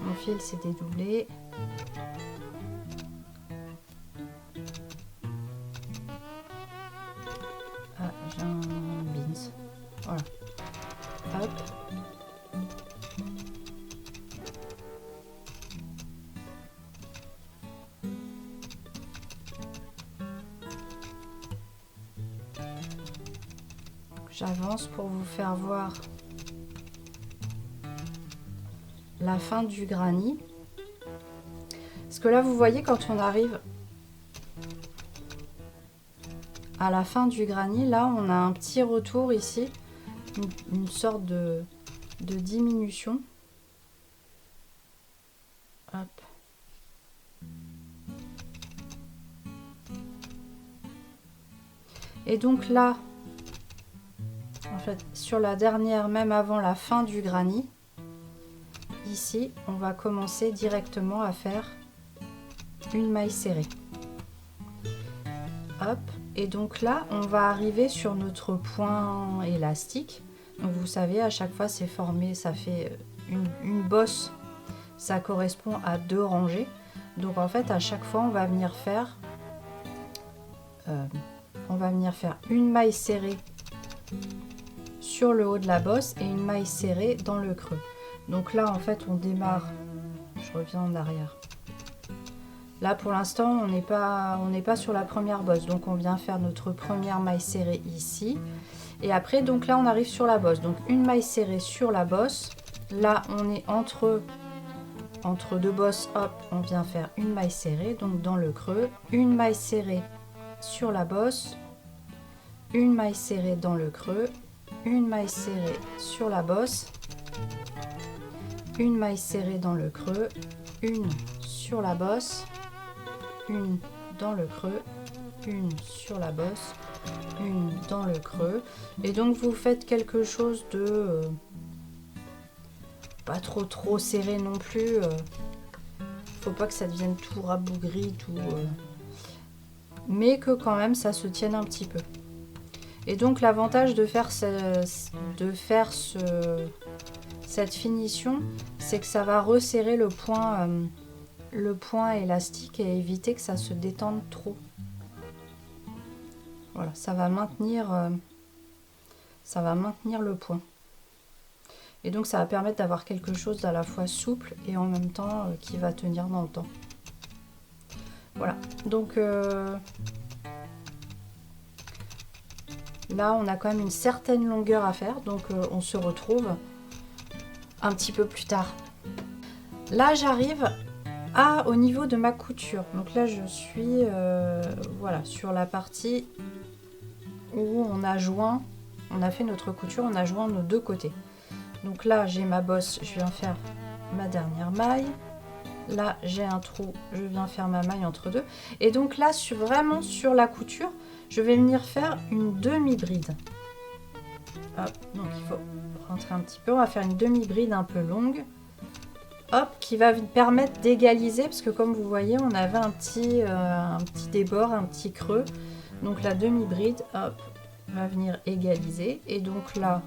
Mon fil s'est dédoublé. Ah, j'ai un beans. Voilà. Hop. J'avance pour vous faire voir la fin du granit, parce que là vous voyez, quand on arrive à la fin du granit, là on a un petit retour ici, une sorte de diminution. Hop. Et donc là, en fait, sur la dernière, même avant la fin du granit, ici, on va commencer directement à faire une maille serrée. Hop, et donc là, on va arriver sur notre point élastique. Donc vous savez, à chaque fois, c'est formé, ça fait une bosse. Ça correspond à 2 rangées. Donc en fait, à chaque fois, on va venir faire une maille serrée sur le haut de la bosse et une maille serrée dans le creux. Donc là en fait on démarre, je reviens en arrière. Là pour l'instant on n'est pas sur la première bosse, donc on vient faire notre première maille serrée ici. Et après donc là on arrive sur la bosse, donc une maille serrée sur la bosse. Là on est entre deux bosses, hop, on vient faire une maille serrée, donc dans le creux, une maille serrée sur la bosse, une maille serrée dans le creux, une maille serrée sur la bosse, une maille serrée dans le creux, une sur la bosse, une dans le creux, une sur la bosse, une dans le creux. Et donc vous faites quelque chose de pas trop serré non plus. Faut pas que ça devienne tout rabougri, tout, mais que quand même ça se tienne un petit peu. Et donc l'avantage de faire cette finition, c'est que ça va resserrer le point élastique et éviter que ça se détende trop. Voilà, ça va maintenir le point. Et donc ça va permettre d'avoir quelque chose d'à la fois souple et en même temps qui va tenir dans le temps. Voilà, donc là on a quand même une certaine longueur à faire, donc on se retrouve un petit peu plus tard. Là j'arrive au niveau de ma couture, donc là je suis voilà, sur la partie où on a fait notre couture, on a joint nos deux côtés. Donc là j'ai ma bosse, je viens faire ma dernière maille. Là j'ai un trou, je viens faire ma maille entre deux. Et donc là vraiment sur la couture, je vais venir faire une demi-bride. Hop, donc il faut rentrer un petit peu, on va faire une demi-bride un peu longue. Hop, qui va permettre d'égaliser, parce que comme vous voyez on avait un petit débord, un petit creux. Donc la demi-bride, hop, va venir égaliser. Et donc là,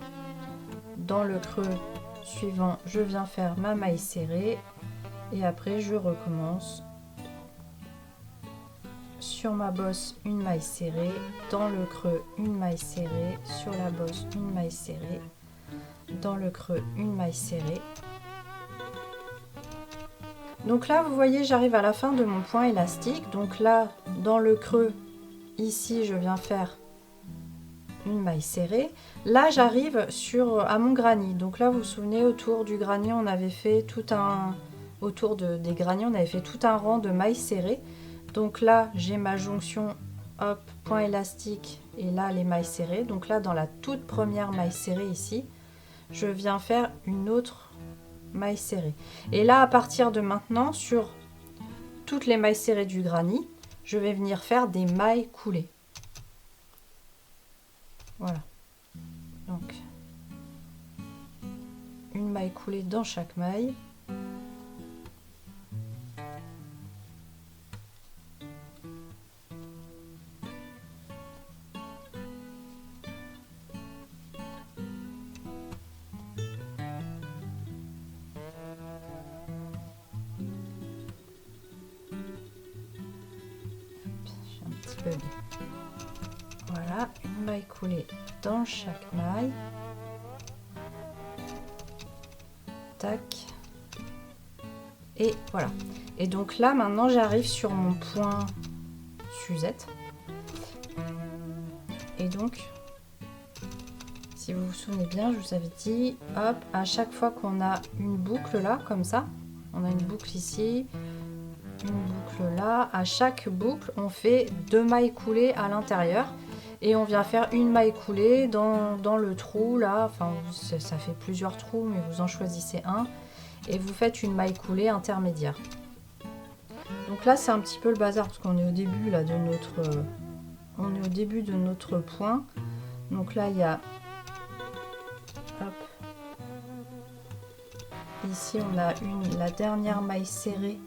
dans le creux suivant, je viens faire ma maille serrée. Et après je recommence sur ma bosse, une maille serrée, dans le creux une maille serrée, sur la bosse une maille serrée, dans le creux une maille serrée. Donc là vous voyez j'arrive à la fin de mon point élastique. Donc là dans le creux ici je viens faire une maille serrée. Là j'arrive à mon granny. Donc là vous vous souvenez, autour du granny on avait fait des graniers, on avait fait tout un rang de mailles serrées. Donc là j'ai ma jonction, hop, point élastique, et là les mailles serrées. Donc là dans la toute première maille serrée ici, je viens faire une autre maille serrée. Et là à partir de maintenant, sur toutes les mailles serrées du granny, je vais venir faire des mailles coulées. Voilà. Donc une maille coulée dans chaque maille. Voilà, une maille coulée dans chaque maille. Tac. Et voilà. Et donc là, maintenant, j'arrive sur mon point Suzette. Et donc, si vous vous souvenez bien, je vous avais dit, hop, à chaque fois qu'on a une boucle là, comme ça, on a une boucle ici, une boucle là, à chaque boucle on fait 2 mailles coulées à l'intérieur et on vient faire une maille coulée dans le trou là, enfin ça fait plusieurs trous mais vous en choisissez un et vous faites une maille coulée intermédiaire. Donc là c'est un petit peu le bazar parce qu'on est au début là de notre point. Donc là il y a, hop, ici on a la dernière maille serrée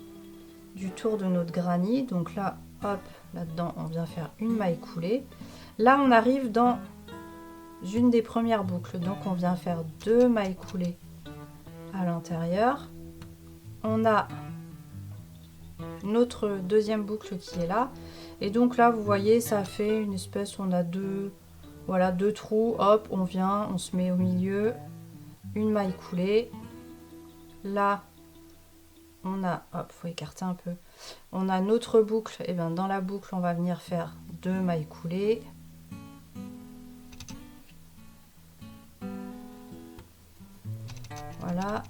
du tour de notre granny. Donc là, hop, là-dedans, on vient faire une maille coulée. Là, on arrive dans une des premières boucles. Donc, on vient faire 2 mailles coulées à l'intérieur. On a notre deuxième boucle qui est là. Et donc là, vous voyez, ça fait une espèce, on a deux voilà, 2 trous, hop, on vient, on se met au milieu, une maille coulée. Là, on a, hop, faut écarter un peu, on a notre boucle, et bien dans la boucle, on va venir faire 2 mailles coulées. Voilà,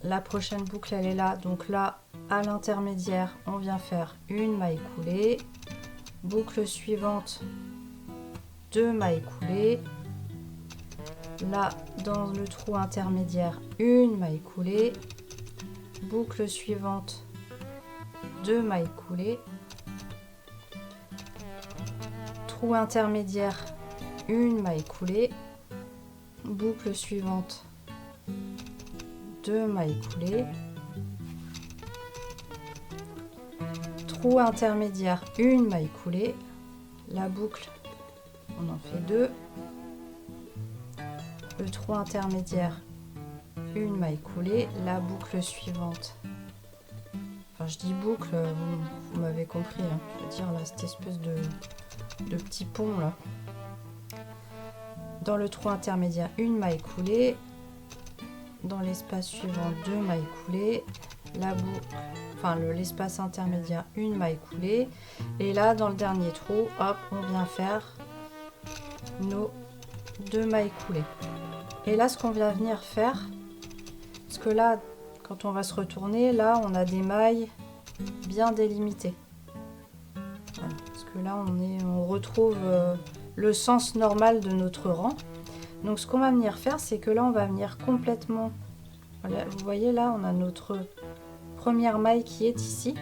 la prochaine boucle, elle est là, donc là, à l'intermédiaire, on vient faire une maille coulée. Boucle suivante, 2 mailles coulées. Là, dans le trou intermédiaire, une maille coulée. Boucle suivante, 2 mailles coulées. Trou intermédiaire, une maille coulée. Boucle suivante, 2 mailles coulées. Trou intermédiaire, une maille coulée. La boucle, on en fait 2. Le trou intermédiaire, une maille coulée. La boucle suivante, enfin je dis boucle, vous m'avez compris, hein. Je veux dire là, cette espèce de petit pont là. Dans le trou intermédiaire, une maille coulée. Dans l'espace suivant, 2 mailles coulées. La boucle, enfin l'espace intermédiaire, une maille coulée. Et là, dans le dernier trou, hop, on vient faire nos 2 mailles coulées. Et là, ce qu'on vient venir faire, parce que là, quand on va se retourner, là, on a des mailles bien délimitées. Voilà, parce que là, on retrouve le sens normal de notre rang. Donc, ce qu'on va venir faire, c'est que là, on va venir complètement... Voilà, vous voyez, là, on a notre première maille qui est ici.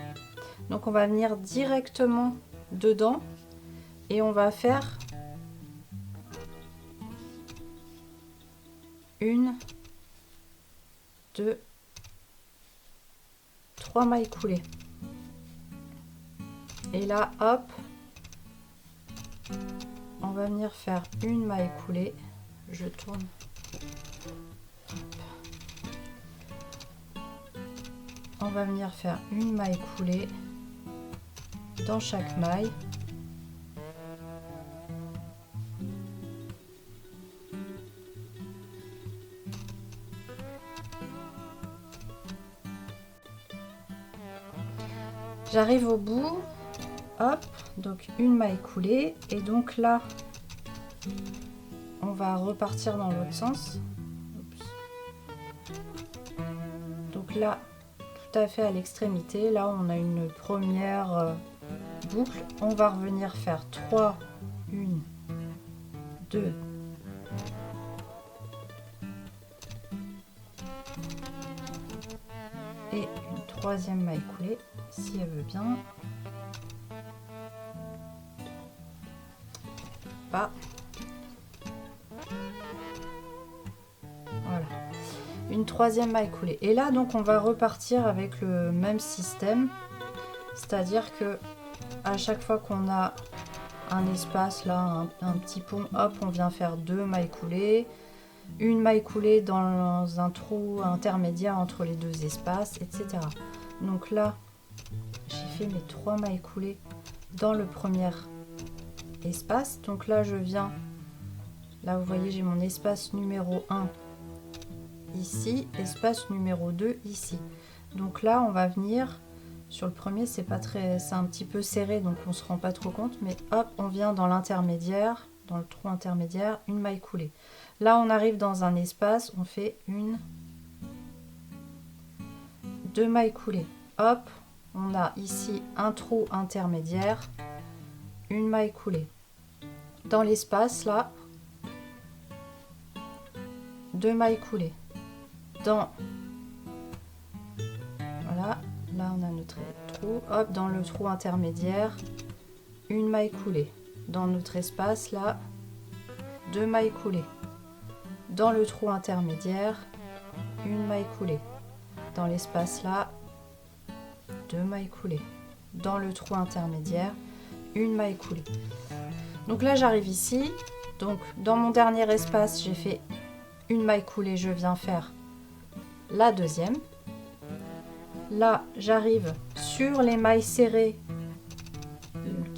Donc, on va venir directement dedans et on va faire une, 2, 3 mailles coulées. Et là, hop, on va venir faire une maille coulée. Je tourne. On va venir faire une maille coulée dans chaque maille. J'arrive au bout, hop, donc une maille coulée, et donc là, on va repartir dans l'autre sens. Oups. Donc là, tout à fait à l'extrémité, là on a une première boucle, on va revenir faire 3, 1, 2, et une troisième maille coulée, si elle veut bien. Pas. Voilà. Une troisième maille coulée. Et là, donc, on va repartir avec le même système. C'est-à-dire que à chaque fois qu'on a un espace, là, un petit pont, hop, on vient faire 2 mailles coulées. Une maille coulée dans un trou intermédiaire entre les 2 espaces, etc. Donc là, j'ai fait mes 3 mailles coulées dans le premier espace. Donc là, je viens, là vous voyez, j'ai mon espace numéro 1 ici, espace numéro 2 ici. Donc là, on va venir sur le premier, c'est un petit peu serré, donc on se rend pas trop compte, mais hop, on vient dans l'intermédiaire, dans le trou intermédiaire, une maille coulée. Là, on arrive dans un espace, on fait une, 2 mailles coulées. Hop, on a ici un trou intermédiaire, une maille coulée. Dans l'espace, là, 2 mailles coulées. Voilà, là on a notre trou. Hop, dans le trou intermédiaire, une maille coulée. Dans notre espace, là, 2 mailles coulées. Dans le trou intermédiaire, une maille coulée. Dans l'espace, là, 2 mailles coulées. Dans le trou intermédiaire, une maille coulée. Donc là, j'arrive ici. Donc, dans mon dernier espace, j'ai fait une maille coulée. Je viens faire la deuxième. Là, j'arrive sur les mailles serrées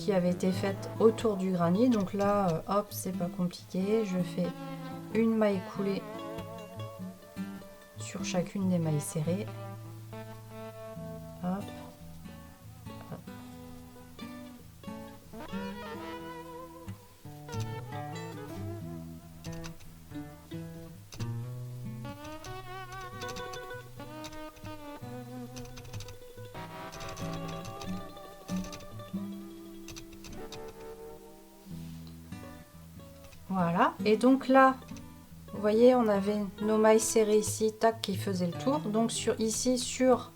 qui avait été faite autour du granny. Donc là, hop, c'est pas compliqué. Je fais une maille coulée sur chacune des mailles serrées. Hop. Voilà, et donc là, vous voyez, on avait nos mailles serrées ici, tac, qui faisaient le tour. Donc ici, sur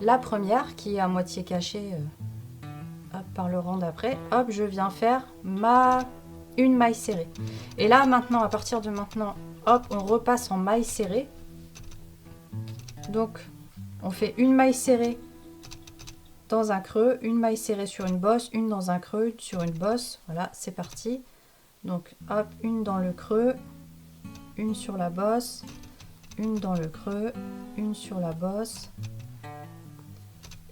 la première, qui est à moitié cachée hop, par le rang d'après, hop, je viens faire une maille serrée. Et là, maintenant, à partir de maintenant, hop, on repasse en maille serrée. Donc, on fait une maille serrée dans un creux, une maille serrée sur une bosse, une dans un creux, sur une bosse. Voilà, c'est parti. Donc hop, une dans le creux, une sur la bosse, une dans le creux, une sur la bosse,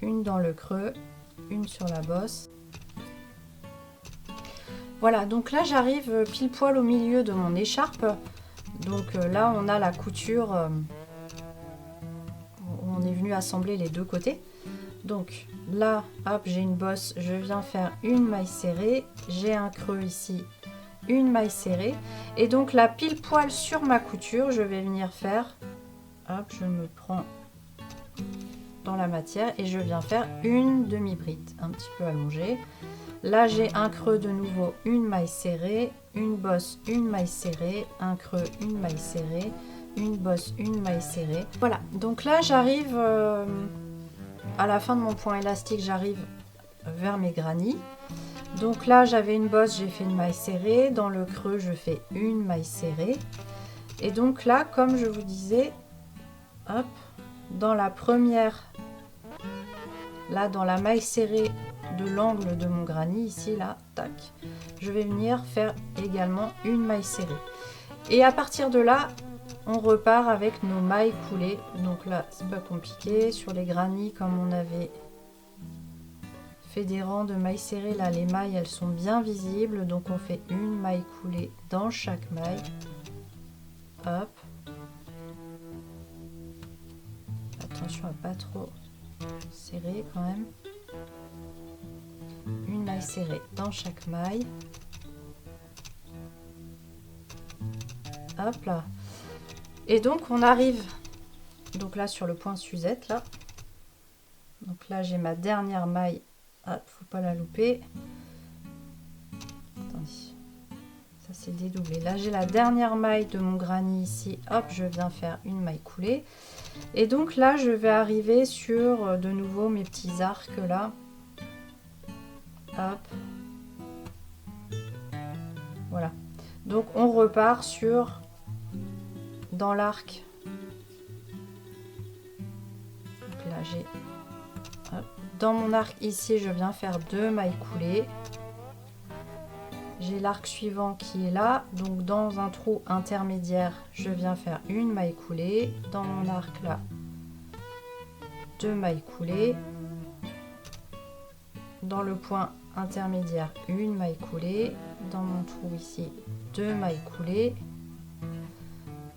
une dans le creux, une sur la bosse. Voilà, donc là j'arrive pile poil au milieu de mon écharpe. Donc là on a la couture, on est venu assembler les deux côtés. Donc là, hop, j'ai une bosse, je viens faire une maille serrée, j'ai un creux ici, une maille serrée, et donc là pile poil sur ma couture je vais venir faire, hop, je me prends dans la matière et je viens faire une demi-bride un petit peu allongée. Là j'ai un creux, de nouveau une maille serrée, une bosse, une maille serrée, un creux, une maille serrée, une bosse, une maille serrée. Voilà, donc là j'arrive à la fin de mon point élastique, j'arrive vers mes granny. Donc là j'avais une bosse, j'ai fait une maille serrée, dans le creux je fais une maille serrée, et donc là comme je vous disais, hop, dans la première, là dans la maille serrée de l'angle de mon granny ici, là, tac, je vais venir faire également une maille serrée, et à partir de là on repart avec nos mailles coulées. Donc là c'est pas compliqué, sur les granny comme on avait fait des rangs de mailles serrées, là les mailles elles sont bien visibles, donc on fait une maille coulée dans chaque maille, hop, attention à pas trop serrer quand même, une maille serrée dans chaque maille, hop là, et donc on arrive donc là sur le point Suzette là, donc là j'ai ma dernière maille. Ah, faut pas la louper. Attendez, ça c'est dédoublé. Là j'ai la dernière maille de mon granny ici. Hop, je viens faire une maille coulée. Et donc là je vais arriver sur de nouveau mes petits arcs là. Hop. Voilà. Donc on repart sur dans l'arc. Donc là j'ai dans mon arc ici, je viens faire deux mailles coulées. J'ai l'arc suivant qui est là, donc dans un trou intermédiaire, je viens faire une maille coulée. Dans mon arc là, deux mailles coulées. Dans le point intermédiaire, une maille coulée. Dans mon trou ici, deux mailles coulées.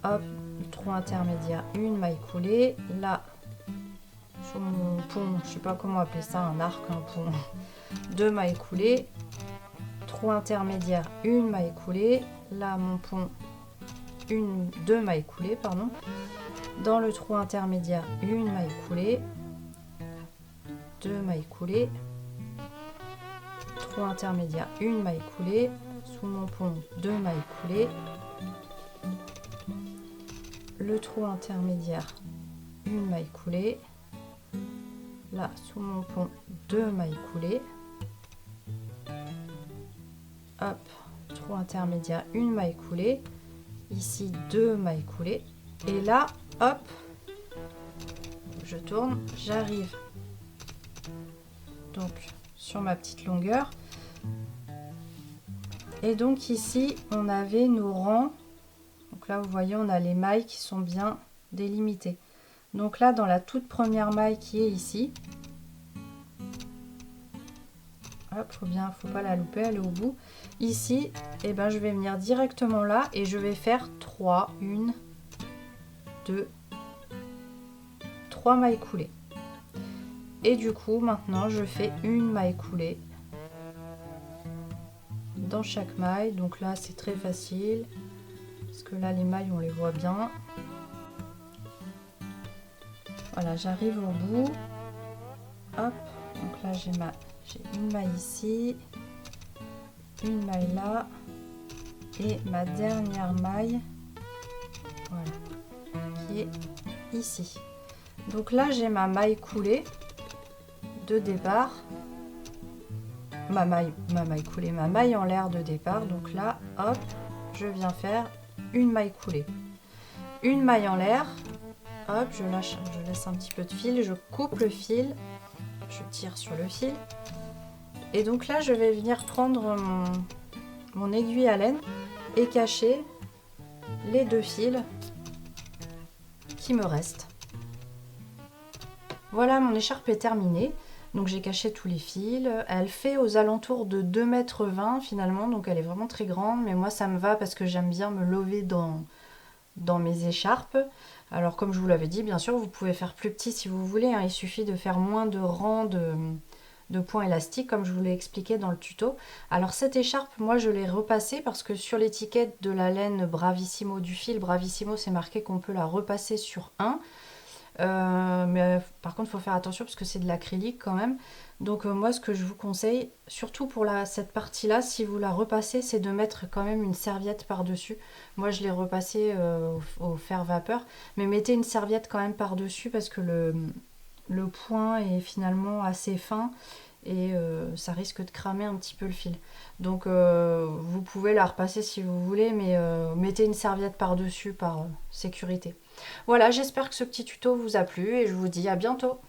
Hop, le trou intermédiaire, une maille coulée. Là, sur mon pont, je sais pas comment appeler ça, un arc, un pont, deux mailles coulées, trou intermédiaire, une maille coulée, là mon pont, deux mailles coulées, pardon, dans le trou intermédiaire, une maille coulée, deux mailles coulées, trou intermédiaire, une maille coulée, sous mon pont, deux mailles coulées, le trou intermédiaire, une maille coulée, là sous mon pont, deux mailles coulées, hop, trou intermédiaire, une maille coulée, ici deux mailles coulées, et là hop, je tourne, j'arrive donc sur ma petite longueur, et donc ici on avait nos rangs. Donc là vous voyez, on a les mailles qui sont bien délimitées. Donc là dans la toute première maille qui est ici, Hop, faut pas la louper, elle est au bout. Ici, et ben, je vais venir directement là et je vais faire 3, 1, 2, 3 mailles coulées. Et du coup, maintenant, je fais une maille coulée dans chaque maille. Donc là, c'est très facile parce que là, les mailles, on les voit bien. Voilà, j'arrive au bout. Hop, donc là, j'ai une maille ici, une maille là et ma dernière maille, voilà, qui est ici. Donc là, j'ai ma maille coulée de départ, ma maille coulée, ma maille en l'air de départ. Donc là, hop, je viens faire une maille coulée, une maille en l'air, hop, je laisse un petit peu de fil, je coupe le fil, je tire sur le fil, et donc là, je vais venir prendre mon aiguille à laine et cacher les 2 fils qui me restent. Voilà, mon écharpe est terminée. Donc j'ai caché tous les fils. Elle fait aux alentours de 2,20 m finalement, donc elle est vraiment très grande, mais moi ça me va parce que j'aime bien me lever dans mes écharpes. Alors comme je vous l'avais dit, bien sûr, vous pouvez faire plus petit si vous voulez, hein. Il suffit de faire moins de rangs de points élastiques comme je vous l'ai expliqué dans le tuto. Alors cette écharpe, moi je l'ai repassée parce que sur l'étiquette de la laine Bravissimo du fil, Bravissimo, c'est marqué qu'on peut la repasser sur 1. Mais par contre il faut faire attention parce que c'est de l'acrylique quand même. Donc moi ce que je vous conseille, surtout pour cette partie là, si vous la repassez, c'est de mettre quand même une serviette par dessus. Moi je l'ai repassée au fer vapeur, mais mettez une serviette quand même par dessus parce que le point est finalement assez fin et ça risque de cramer un petit peu le fil. Donc vous pouvez la repasser si vous voulez, mais mettez une serviette par dessus par sécurité. Voilà, j'espère que ce petit tuto vous a plu et je vous dis à bientôt.